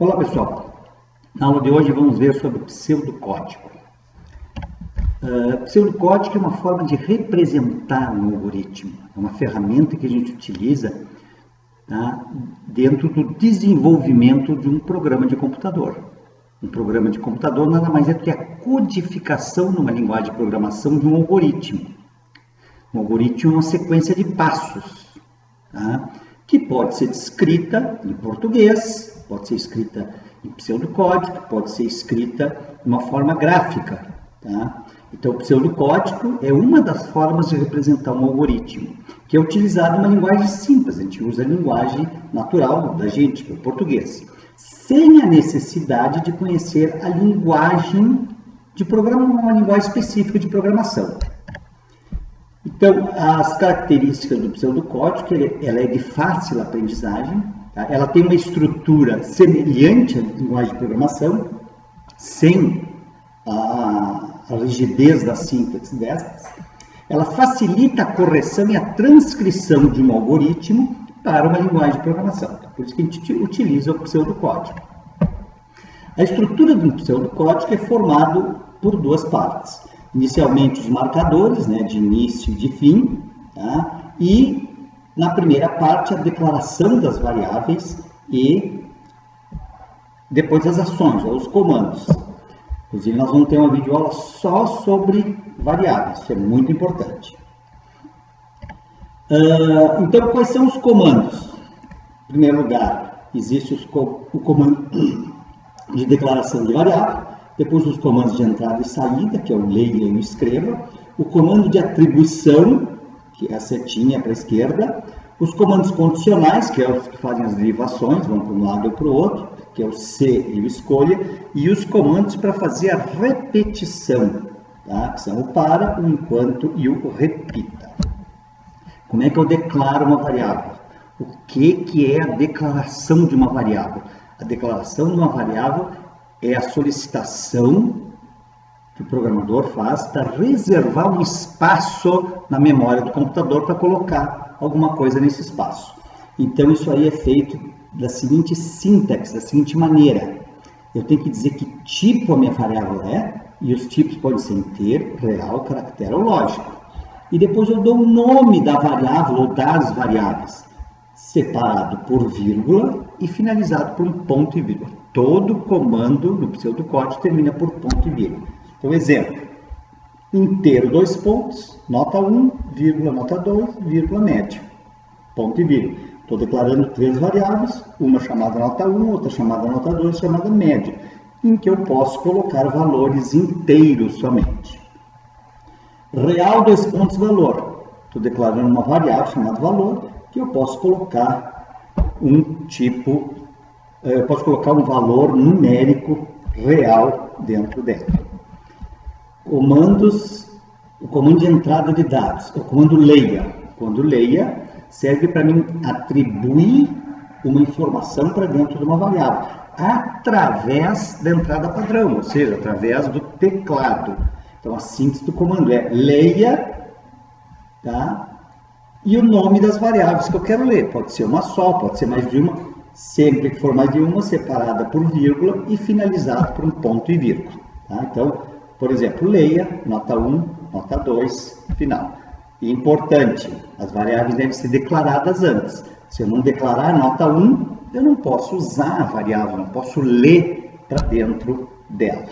Olá pessoal, na aula de hoje vamos ver sobre pseudocódigo. Pseudocódigo é uma forma de representar um algoritmo, é uma ferramenta que a gente utiliza dentro do desenvolvimento de um programa de computador. Um programa de computador nada mais é do que a codificação numa linguagem de programação de um algoritmo. Um algoritmo é uma sequência de passos, que pode ser escrita em português, pode ser escrita em pseudocódigo, pode ser escrita de uma forma gráfica. Então, o pseudocódigo é uma das formas de representar um algoritmo, que é utilizado em uma linguagem simples. A gente usa a linguagem natural da gente, que é o português, sem a necessidade de conhecer a linguagem de programação, uma linguagem específica de programação. Então, as características do pseudocódigo, ela é de fácil aprendizagem, ela tem uma estrutura semelhante à linguagem de programação, sem a rigidez da síntese destas. Ela facilita a correção e a transcrição de um algoritmo para uma linguagem de programação. Por isso que a gente utiliza o pseudocódigo. A estrutura do pseudocódigo é formada por duas partes. Inicialmente os marcadores, de início e de fim, e na primeira parte a declaração das variáveis e depois as ações, ou os comandos. Inclusive nós vamos ter uma videoaula só sobre variáveis, isso é muito importante. Então, quais são os comandos? Em primeiro lugar, existe o comando de declaração de variável, depois os comandos de entrada e saída, que é o leia e o escreva, o comando de atribuição, que é a setinha para a esquerda, os comandos condicionais, que é os que fazem as derivações, vão para um lado ou para o outro, que é o C e o escolha, e os comandos para fazer a repetição, que são o para, o enquanto e o repita. Como é que eu declaro uma variável? O que é a declaração de uma variável? A declaração de uma variável é a solicitação que o programador faz para reservar um espaço na memória do computador para colocar alguma coisa nesse espaço. Então, isso aí é feito da seguinte sintaxe, da seguinte maneira. Eu tenho que dizer que tipo a minha variável é, e os tipos podem ser inteiro, real, caractere ou lógico. E depois eu dou o nome da variável ou das variáveis, separado por vírgula e finalizado por um ponto e vírgula. Todo comando no pseudocódigo termina por ponto e vírgula. Então, exemplo, inteiro, dois pontos, nota 1, vírgula, nota 2, vírgula, média, ponto e vírgula. Estou declarando três variáveis, uma chamada nota 1, outra chamada nota 2, chamada média, em que eu posso colocar valores inteiros somente. Real, dois pontos, valor. Estou declarando uma variável chamada valor, que eu posso colocar eu posso colocar um valor numérico real dentro dela. O comando de entrada de dados, o comando leia. Quando leia, serve para mim atribuir uma informação para dentro de uma variável, através da entrada padrão, ou seja, através do teclado. Então, a síntese do comando é leia, e o nome das variáveis que eu quero ler. Pode ser uma só, pode ser mais de uma. Sempre que for mais de uma, separada por vírgula e finalizada por um ponto e vírgula. Então, por exemplo, leia, nota 1, nota 2, final. E importante, as variáveis devem ser declaradas antes. Se eu não declarar nota 1, eu não posso usar a variável, não posso ler para dentro dela.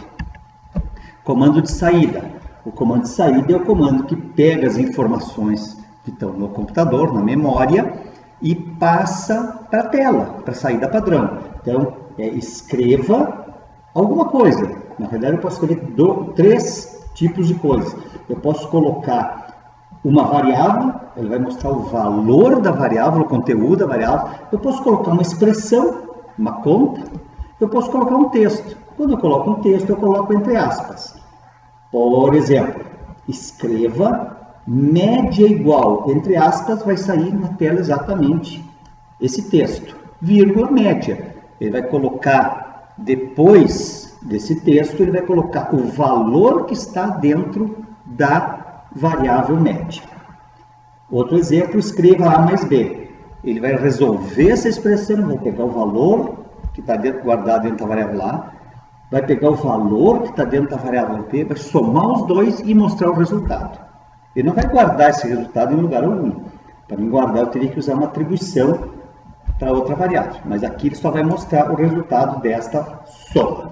Comando de saída. O comando de saída é o comando que pega as informações que estão no computador, na memória, e passa para a tela, para a saída padrão. Então, escreva alguma coisa. Na verdade, eu posso escrever três tipos de coisas. Eu posso colocar uma variável, ele vai mostrar o valor da variável, o conteúdo da variável. Eu posso colocar uma expressão, uma conta. Eu posso colocar um texto. Quando eu coloco um texto, eu coloco entre aspas. Por exemplo, escreva média igual, entre aspas, vai sair na tela exatamente esse texto, vírgula, média. Ele vai colocar, depois desse texto, ele vai colocar o valor que está dentro da variável média. Outro exemplo, escreva A mais B. Ele vai resolver essa expressão, vai pegar o valor que está guardado dentro da variável A, vai pegar o valor que está dentro da variável B, vai somar os dois e mostrar o resultado. Ele não vai guardar esse resultado em lugar algum. Para mim guardar, eu teria que usar uma atribuição para outra variável, mas aqui ele só vai mostrar o resultado desta soma.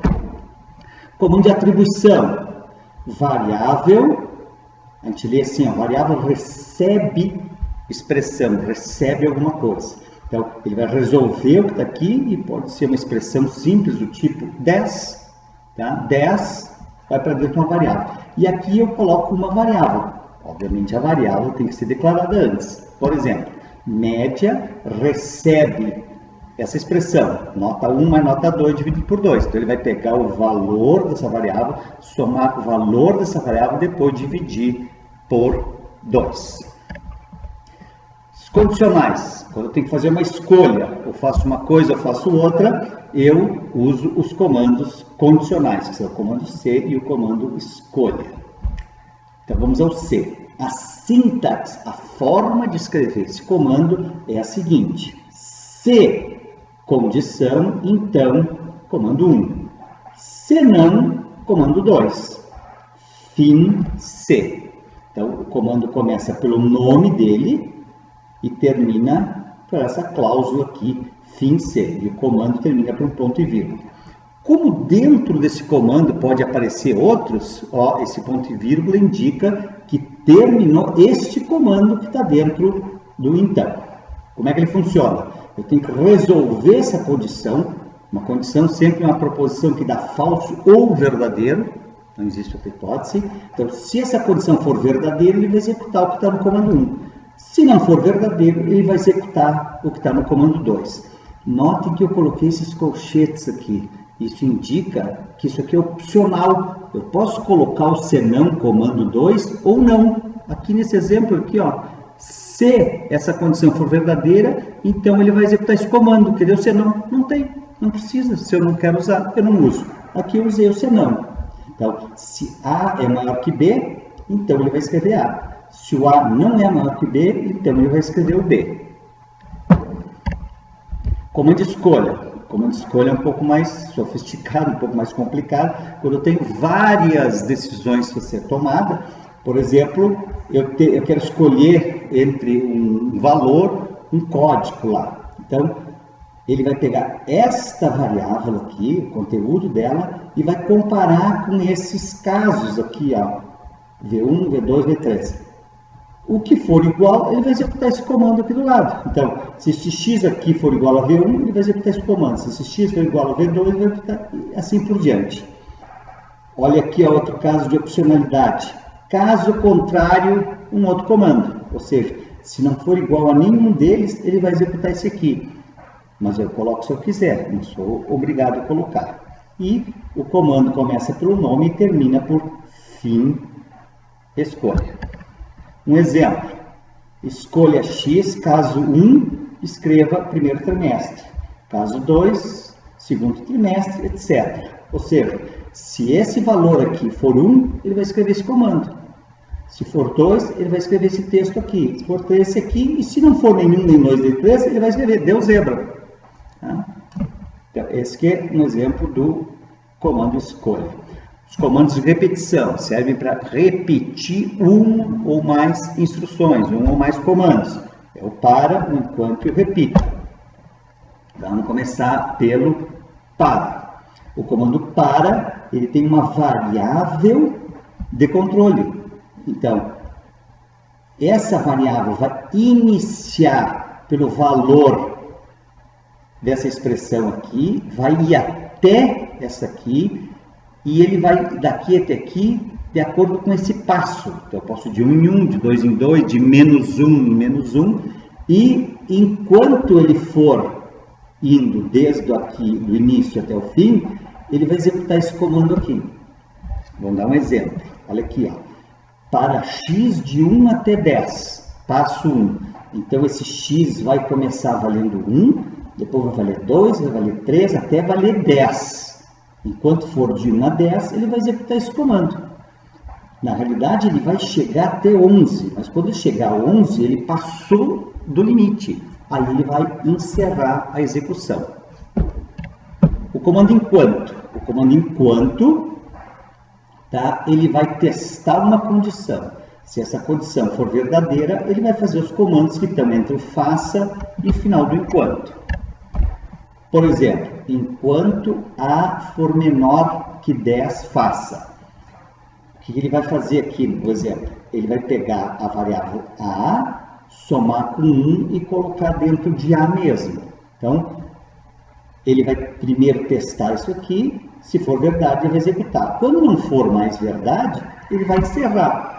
Comando de atribuição, variável, a gente lê assim, a variável recebe expressão, recebe alguma coisa. Então, ele vai resolver o que está aqui e pode ser uma expressão simples do tipo 10, tá? 10 vai para dentro de uma variável. E aqui eu coloco uma variável. Obviamente, a variável tem que ser declarada antes. Por exemplo, média recebe essa expressão, nota 1 mais nota 2 dividido por 2. Então, ele vai pegar o valor dessa variável, somar o valor dessa variável e depois dividir por 2. Condicionais, quando eu tenho que fazer uma escolha, eu faço uma coisa, eu faço outra, eu uso os comandos condicionais, que são o comando C e o comando escolha. Então vamos ao C. A sintaxe, a forma de escrever esse comando é a seguinte: se condição, então comando 1. Se não, comando 2. Fim C. Então o comando começa pelo nome dele e termina por essa cláusula aqui, fim C, e o comando termina por um ponto e vírgula. Como dentro desse comando pode aparecer outros, ó, esse ponto e vírgula indica que terminou este comando que está dentro do então. Como é que ele funciona? Eu tenho que resolver essa condição, uma condição sempre é uma proposição que dá falso ou verdadeiro, não existe outra hipótese. Então, se essa condição for verdadeira, ele vai executar o que está no comando 1. Se não for verdadeiro, ele vai executar o que está no comando 2. Notem que eu coloquei esses colchetes aqui. Isso indica que isso aqui é opcional. Eu posso colocar o senão comando 2 ou não. Aqui nesse exemplo aqui, ó, se essa condição for verdadeira, então ele vai executar esse comando. Cadê o senão? Não tem, não precisa. Se eu não quero usar, eu não uso. Aqui eu usei o senão. Então, se A é maior que B, então ele vai escrever A. Se o A não é maior que B, então ele vai escrever o B. Comando de escolha. Comando de escolha é um pouco mais sofisticado, um pouco mais complicado. Quando eu tenho várias decisões a ser tomadas, por exemplo, eu quero escolher entre um valor, um código lá. Então, ele vai pegar esta variável aqui, o conteúdo dela, e vai comparar com esses casos aqui, ó, V1, V2, V3. O que for igual, ele vai executar esse comando aqui do lado. Então, se este x aqui for igual a V1, ele vai executar esse comando. Se esse x for igual a V2, ele vai executar assim por diante. Olha aqui outro caso de opcionalidade. Caso contrário, um outro comando. Ou seja, se não for igual a nenhum deles, ele vai executar esse aqui. Mas eu coloco se eu quiser, não sou obrigado a colocar. E o comando começa pelo nome e termina por fim escolha. Um exemplo, escolha X, caso 1, escreva primeiro trimestre, caso 2, segundo trimestre, etc. Ou seja, se esse valor aqui for 1, ele vai escrever esse comando. Se for 2, ele vai escrever esse texto aqui. Se for 3, esse aqui. E se não for nenhum, nem 2, nem 3, ele vai escrever deu zebra. Tá? Então, esse aqui é um exemplo do comando escolha. Os comandos de repetição servem para repetir um ou mais instruções, um ou mais comandos. É o para, o enquanto e o repito. Vamos começar pelo para. O comando para, ele tem uma variável de controle. Então, essa variável vai iniciar pelo valor dessa expressão aqui, vai ir até essa aqui, e ele vai daqui até aqui de acordo com esse passo. Então, eu posso de 1 em 1, de 2 em 2, de menos 1 em menos 1. E enquanto ele for indo desde aqui, do início até o fim, ele vai executar esse comando aqui. Vamos dar um exemplo. Olha aqui, ó. Para x de 1 até 10, passo 1. Então, esse x vai começar valendo 1, depois vai valer 2, vai valer 3, até valer 10. Enquanto for de 1 a 10, ele vai executar esse comando. Na realidade, ele vai chegar até 11, mas quando ele chegar a 11, ele passou do limite. Aí ele vai encerrar a execução. O comando enquanto. O comando enquanto, tá? Ele vai testar uma condição. Se essa condição for verdadeira, ele vai fazer os comandos que estão entre o faça e o final do enquanto. Por exemplo, enquanto A for menor que 10, faça. O que ele vai fazer aqui no exemplo? Ele vai pegar a variável A, somar com 1 e colocar dentro de A mesmo. Então, ele vai primeiro testar isso aqui, se for verdade, ele vai executar. Quando não for mais verdade, ele vai encerrar.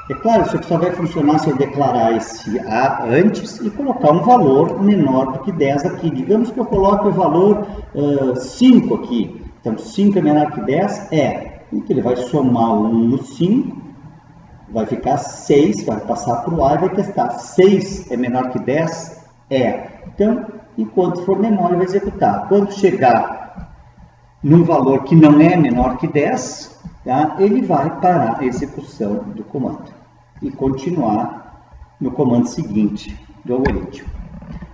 É claro, isso aqui só vai funcionar se eu declarar esse A antes e colocar um valor menor do que 10 aqui. Digamos que eu coloque o valor 5 aqui. Então, 5 é menor que 10? É. Então, ele vai somar 1 no 5, vai ficar 6, vai passar para o A e vai testar. 6 é menor que 10? É. Então, enquanto for menor, ele vai executar. Quando chegar num valor que não é menor que 10, tá? Ele vai parar a execução do comando e continuar no comando seguinte do algoritmo.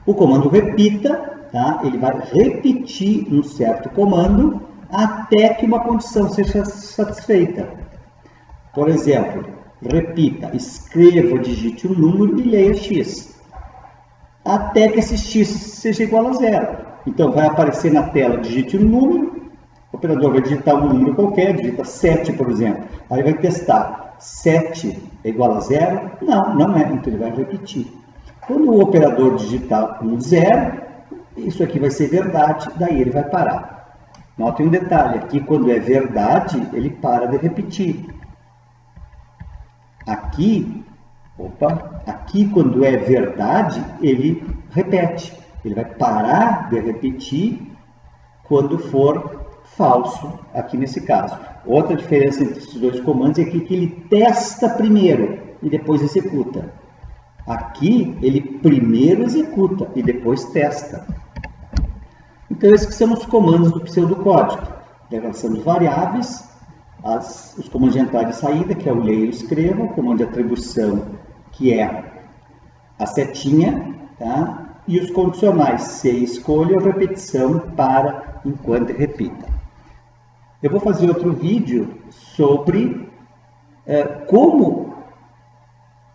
O comando repita, tá? Ele vai repetir um certo comando até que uma condição seja satisfeita. Por exemplo, repita, escreva ou digite um número e leia x, até que esse x seja igual a 0. Então, vai aparecer na tela, digite um número, o operador vai digitar um número qualquer, digita 7, por exemplo. Aí vai testar, 7 é igual a 0? Não, não é, então ele vai repetir. Quando o operador digitar um 0, isso aqui vai ser verdade, daí ele vai parar. Notem um detalhe, aqui quando é verdade, ele para de repetir. Aqui quando é verdade, ele repete. Ele vai parar de repetir quando for falso, aqui nesse caso. Outra diferença entre esses dois comandos é que ele testa primeiro e depois executa. Aqui, ele primeiro executa e depois testa. Então, esses que são os comandos do pseudocódigo. Declaração de variáveis, os comandos de entrada e saída, que é o leia e escreva, o comando de atribuição, que é a setinha, tá? E os condicionais, se escolha ou repetição para enquanto e repita. Eu vou fazer outro vídeo sobre como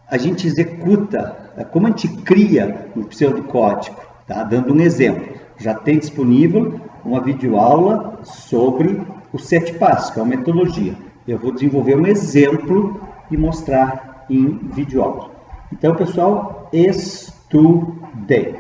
a gente executa, como a gente cria um pseudocódigo, tá? Dando um exemplo. Já tem disponível uma videoaula sobre os 7 passos, que é uma metodologia. Eu vou desenvolver um exemplo e mostrar em videoaula. Então, pessoal, estudem.